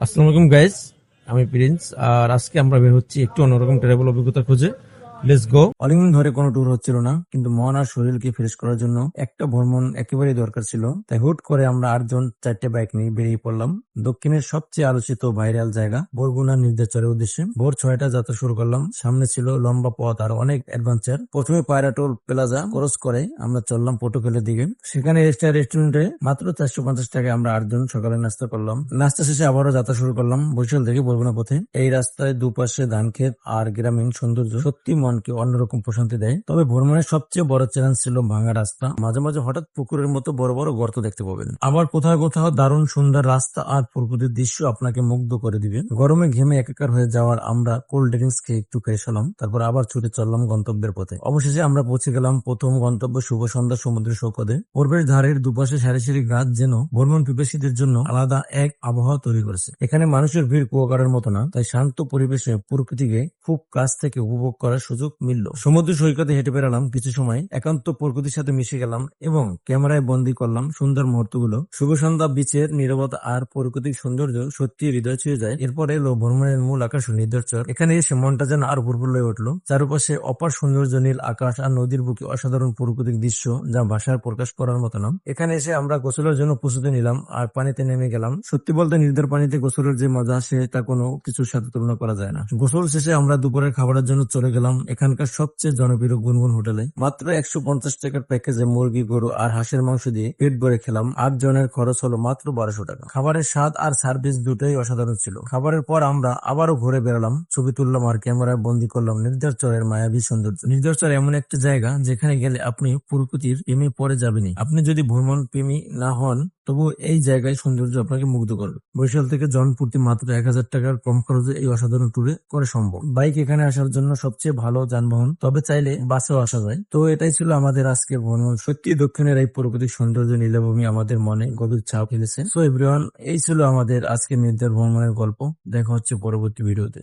আসসালামু আলাইকুম গাইস, আমি প্রিন্স। আর আজকে আমরা বের হচ্ছি একটু অন্যরকম ট্রাভেল অভিজ্ঞতা খুঁজে। Let's go. অনেকদিন ধরে কোনো ট্যুর হচ্ছিল না, কিন্তু মন আর শরীরকে ফ্রেশ করার জন্য একটা ভ্রমণ একেবারেই দরকার ছিল। তাই হুট করে আমরা 8 জন 4টে বাইক নিয়ে বেরিয়ে পড়লাম দক্ষিণের সবচেয়ে আলোচিত ভাইরাল জায়গা বরগুনা নির্দেশরের উদ্দেশ্যে। ভোর 6টা যাত্রা শুরু করলাম। সামনে ছিল লম্বা পথ আর অনেক অ্যাডভেঞ্চার। প্রথমে পায়রা টোল প্লাজা ক্রস করে আমরা চললাম পটুকেলের দিকে। সেখানে স্টার রেস্টুরেন্টে মাত্র 450 টাকায় আমরা 8 জন সকালে নাস্তা করলাম। নাস্তা শেষে আবারও যাত্রা শুরু করলাম বরিশাল থেকে বরগুনা পথে। এই রাস্তায় দুপাশে ধান ক্ষেত আর গ্রামীণ সৌন্দর্য সত্যি মনকে অন্যরকম প্রশান্তি দেয়। তবে ভ্রমণের সবচেয়ে বড় চ্যালেঞ্জ ছিল ভাঙা রাস্তা। মাঝে মাঝে হঠাৎ পুকুরের মতো বড় বড় গর্ত দেখতে পাবেন, আবার কোথাও কোথাও দারুণ সুন্দর রাস্তা আর প্রকৃতির দৃশ্য আপনাকে মুগ্ধ করে দিবে। গরমে ঘেমে একাকার হয়ে যাওয়ার আমরা কোল্ড ড্রিঙ্কস খেয়ে একটু ফ্রেশ হলাম, তারপর আবার ছুটে চললাম গন্তব্যের পথে। অবশেষে আমরা পৌঁছে গেলাম প্রথম গন্তব্য শুভ সন্ধ্যা সমুদ্র সৈকতে। পূর্বের ধারের দুপাশে সারি সারি গাছ যেন ভ্রমণ পিপাসীদের জন্য আলাদা এক আবহাওয়া তৈরি করেছে। এখানে মানুষের ভিড় কুয়াকাটার মতো না, তাই শান্ত পরিবেশে প্রকৃতিকে খুব কাছ থেকে উপভোগ করার সুযোগ মিলল। সমুদ্র সৈকতে হেঁটে বেড়ালাম কিছু সময়, একান্ত প্রকৃতির সাথে মিশে গেলাম এবং ক্যামেরায় বন্দি করলাম সুন্দর মুহূর্তগুলো। শুভ সন্ধ্যা, বিচের নীরবতা আর প্রাকৃতিক সৌন্দর্য সত্যি হৃদয় ছুঁয়ে যায়। এরপর এলো ভ্রমণের মূল আকর্ষণ নির্দেশর। এখানে এসে মনটা যেন আর প্রফুল্ল হয়ে উঠলো। চারপাশে অপার সৌন্দর্য, নীল আকাশ আর নদীর বুকে অসাধারণ প্রাকৃতিক দৃশ্য যা ভাষার প্রকাশ করার মতো না। এখানে এসে আমরা গোসলের জন্য প্রস্তুতি নিলাম আর পানিতে নেমে গেলাম। সত্যি বলতে নির্দের পানিতে গোসলের যে মজা আসে তা কোনো কিছুর সাথে তুলনা করা যায় না। গোসল শেষে আমরা দুপুরের খাবারের জন্য চলে গেলাম এখানকার সবচেয়ে জনপ্রিয় গুনগুন হোটেলে। মাত্র 150 টাকার প্যাকেজে মুরগি, গরু আর হাঁসের মাংস দিয়ে পেট ভরে খেলাম। 8 জনের খরচ হলো মাত্র 1200 টাকা। খাবারের স্বাদ আর সার্ভিস দুটোই অসাধারণ ছিল। খাবারের পর আমরা আবারও ঘুরে বেড়ালাম, ছবি তুললাম আর ক্যামেরায় বন্দি করলাম নির্দেশরের মায়াবী সৌন্দর্য। নির্দেশর এমন একটা জায়গা যেখানে গেলে আপনি প্রকৃতির প্রেমে পড়ে যাবেনই। আপনি যদি ভ্রমণ প্রেমী না হন তবু এই জায়গায় সৌন্দর্য আপনাকে মুগ্ধ করবে। বরিশাল থেকে জনপ্রতি মাত্র 1000 টাকার কম খরচে এই অসাধারণ ট্যুরে করে সম্ভব। বাইক এখানে আসার জন্য সবচেয়ে ভালো যানবাহন, তবে চাইলে বাসেও আসা যায়। তো এটাই ছিল আমাদের আজকের ভ্রমণ। সত্যি দক্ষিণের এই প্রাকৃতিক সৌন্দর্য নীলাভূমি আমাদের মনে গভীর ছাপ ফেলেছে। সো এভরিওয়ান, এই ছিল আমাদের আজকের নির্দের ভ্রমণের গল্প। দেখা হচ্ছে পরবর্তী ভিডিওতে।